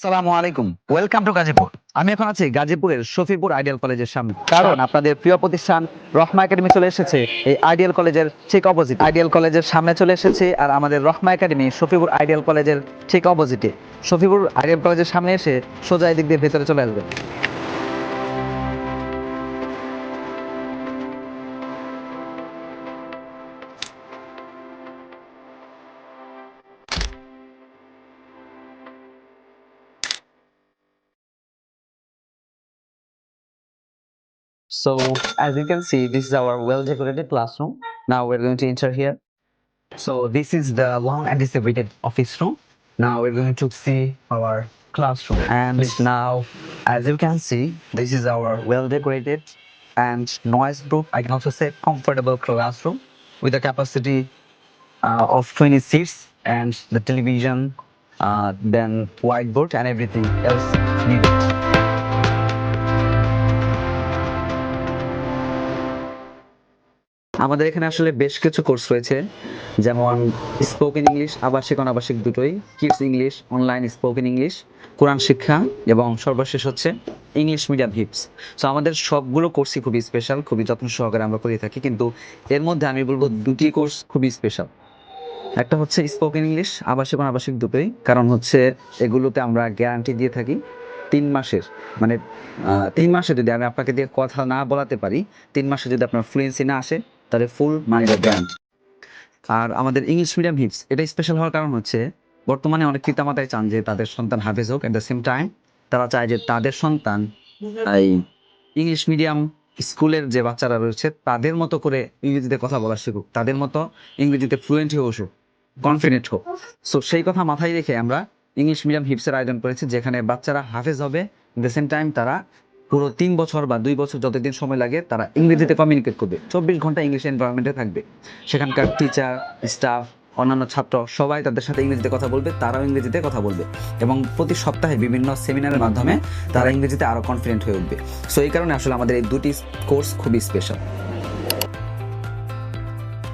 আসসালামু আলাইকুম, welcome to Gazipur. আমি এখন আছি গাজীপুরের শফিপুর আইডিয়াল কলেজের সামনে, কারণ আপনাদের প্রিয় প্রতিষ্ঠান রহমা একাডেমি চলে এসেছে এই আইডিয়াল কলেজের ঠিক অপোজিট। আইডিয়াল কলেজের সামনে চলে এসেছে, আর আমাদের রহমা একাডেমি শফিপুর আইডিয়াল কলেজের ঠিক অপোজিটে। শফিপুর আইডিয়াল কলেজের সামনে এসে সোজা এদিক দিয়ে ভেতরে চলে আসবে। So, as you can see, this is our well-decorated classroom. Now we're going to enter here. So, this is the long-anticipated office room. Now we're going to see our classroom. And now, as you can see, this is our well-decorated and noise-proof, I can also say comfortable classroom with a capacity of 20 seats and the television, then whiteboard and everything else needed. আমাদের এখানে আসলে বেশ কিছু course রয়েছে, যেমন spoken English, আবাসিক অনাবাসিক দুটোই, kids English, online spoken English, কোরআন শিক্ষা এবং সর্বশেষ হচ্ছে ইংলিশ মিডিয়াম হিপস। সো আমাদের সবগুলো কোর্সই খুবই স্পেশাল, খুবই যত্ন সহকারে আমরা করে থাকি, কিন্তু এর মধ্যে আমি বলবো দুটি কোর্স খুবই স্পেশাল। একটা হচ্ছে স্পোকেন ইংলিশ, আবাসিক অনাবাসিক দুটোই, কারণ হচ্ছে এগুলোতে আমরা গ্যারান্টি দিয়ে থাকি 3 মাসের। মানে 3 মাসে যদি আমি আপনাকে দিয়ে কথা না বলাতে পারি, 3 মাসে যদি আপনার ফ্লুয়েন্সি না আসে, তাহলে ফুল মানি ব্যাক। আর আমাদের ইংলিশ মিডিয়াম হিপস এটা স্পেশাল হওয়ার কারণ হচ্ছে বর্তমানে অনেক পিতামাতাই চান যে তাদের সন্তান হাফেজ হোক, অ্যাট দ্য সেম টাইম তারা চায় যে তাদের সন্তান এই ইংলিশ মিডিয়াম স্কুলের যে বাচ্চারা রয়েছে তাদের মতো করে ইংরেজিতে কথা বলা শিখুক, তাদের মতো ইংরেজিতে ফ্লুয়েন্ট হয়ে বসুক, কনফিডেন্ট হোক। সো সেই কথা মাথায় রেখে আমরা ইংলিশ মিডিয়াম হিপসের আয়োজন করেছি, যেখানে বাচ্চারা হাফেজ হবে, অ্যাট দ্য সেম টাইম তারা পুরো 3 বছর বা 2 বছর যতদিন সময় লাগে তারা ইংরেজিতে কমিউনিকেট করবে, 24 ঘন্টা ইংলিশ এনভায়রনমেন্টে থাকবে। সেখানকার টিচার, স্টাফ, অন্যান্য ছাত্র সবাই তাদের সাথে ইংরেজিতে কথা বলবে, তারাও ইংরেজিতে কথা বলবে, এবং প্রতি সপ্তাহে বিভিন্ন সেমিনারের মাধ্যমে তারা ইংরেজিতে আরও কনফিডেন্ট হয়ে উঠবে। সো এই কারণে আসলে আমাদের এই দুটি কোর্স খুবই স্পেশাল।